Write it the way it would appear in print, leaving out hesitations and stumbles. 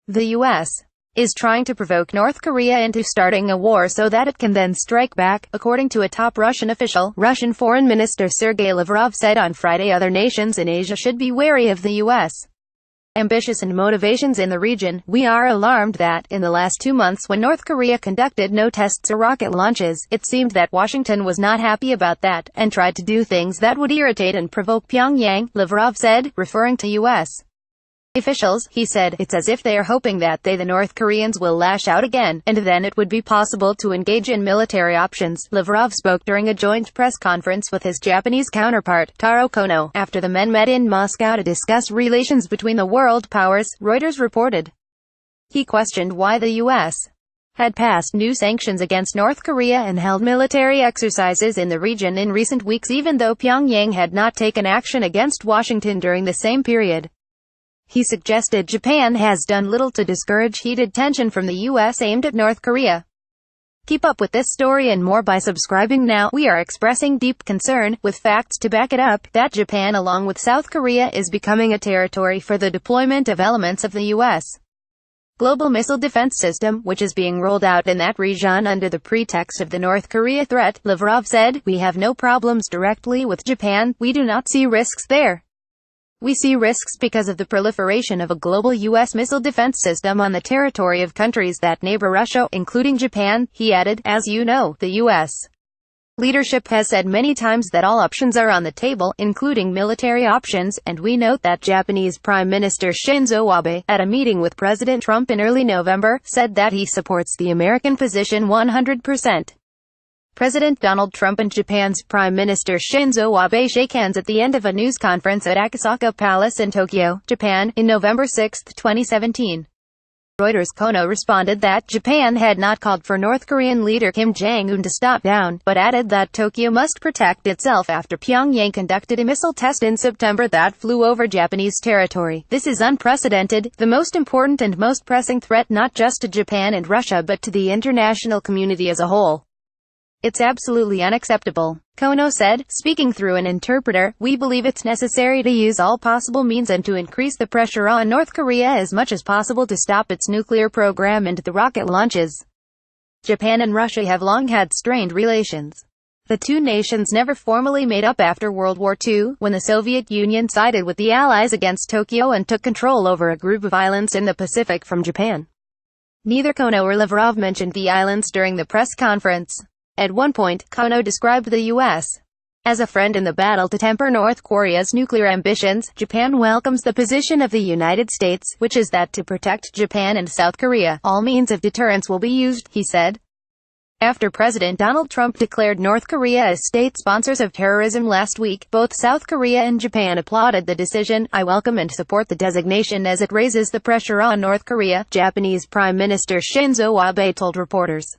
The U.S. is trying to provoke North Korea into starting a war so that it can then strike back, according to a top Russian official. Russian Foreign Minister Sergei Lavrov said on Friday other nations in Asia should be wary of the U.S. ambitions and motivations in the region. We are alarmed that, in the last 2 months when North Korea conducted no tests or rocket launches, it seemed that Washington was not happy about that, and tried to do things that would irritate and provoke Pyongyang, Lavrov said, referring to U.S. officials. He said, it's as if they are hoping that they, the North Koreans, will lash out again, and then it would be possible to engage in military options. Lavrov spoke during a joint press conference with his Japanese counterpart, Taro Kono, after the men met in Moscow to discuss relations between the world powers, Reuters reported. He questioned why the U.S. had passed new sanctions against North Korea and held military exercises in the region in recent weeks, even though Pyongyang had not taken action against Washington during the same period. He suggested Japan has done little to discourage heated tension from the U.S. aimed at North Korea. Keep up with this story and more by subscribing now. We are expressing deep concern, with facts to back it up, that Japan along with South Korea is becoming a territory for the deployment of elements of the U.S. global missile defense system, which is being rolled out in that region under the pretext of the North Korea threat. Lavrov said, we have no problems directly with Japan, we do not see risks there. We see risks because of the proliferation of a global U.S. missile defense system on the territory of countries that neighbor Russia, including Japan. He added, as you know, the U.S. leadership has said many times that all options are on the table, including military options, and we note that Japanese Prime Minister Shinzo Abe, at a meeting with President Trump in early November, said that he supports the American position 100%. President Donald Trump and Japan's Prime Minister Shinzo Abe shake hands at the end of a news conference at Akasaka Palace in Tokyo, Japan, in November 6, 2017. Reuters. Kono responded that Japan had not called for North Korean leader Kim Jong-un to stop down, but added that Tokyo must protect itself after Pyongyang conducted a missile test in September that flew over Japanese territory. This is unprecedented, the most important and most pressing threat not just to Japan and Russia but to the international community as a whole. It's absolutely unacceptable, Kono said, speaking through an interpreter. We believe it's necessary to use all possible means and to increase the pressure on North Korea as much as possible to stop its nuclear program and the rocket launches. Japan and Russia have long had strained relations. The two nations never formally made up after World War II, when the Soviet Union sided with the Allies against Tokyo and took control over a group of islands in the Pacific from Japan. Neither Kono or Lavrov mentioned the islands during the press conference. At one point, Kono described the U.S. as a friend in the battle to temper North Korea's nuclear ambitions. Japan welcomes the position of the United States, which is that to protect Japan and South Korea, all means of deterrence will be used, he said. After President Donald Trump declared North Korea as state sponsors of terrorism last week, both South Korea and Japan applauded the decision. I welcome and support the designation as it raises the pressure on North Korea, Japanese Prime Minister Shinzo Abe told reporters.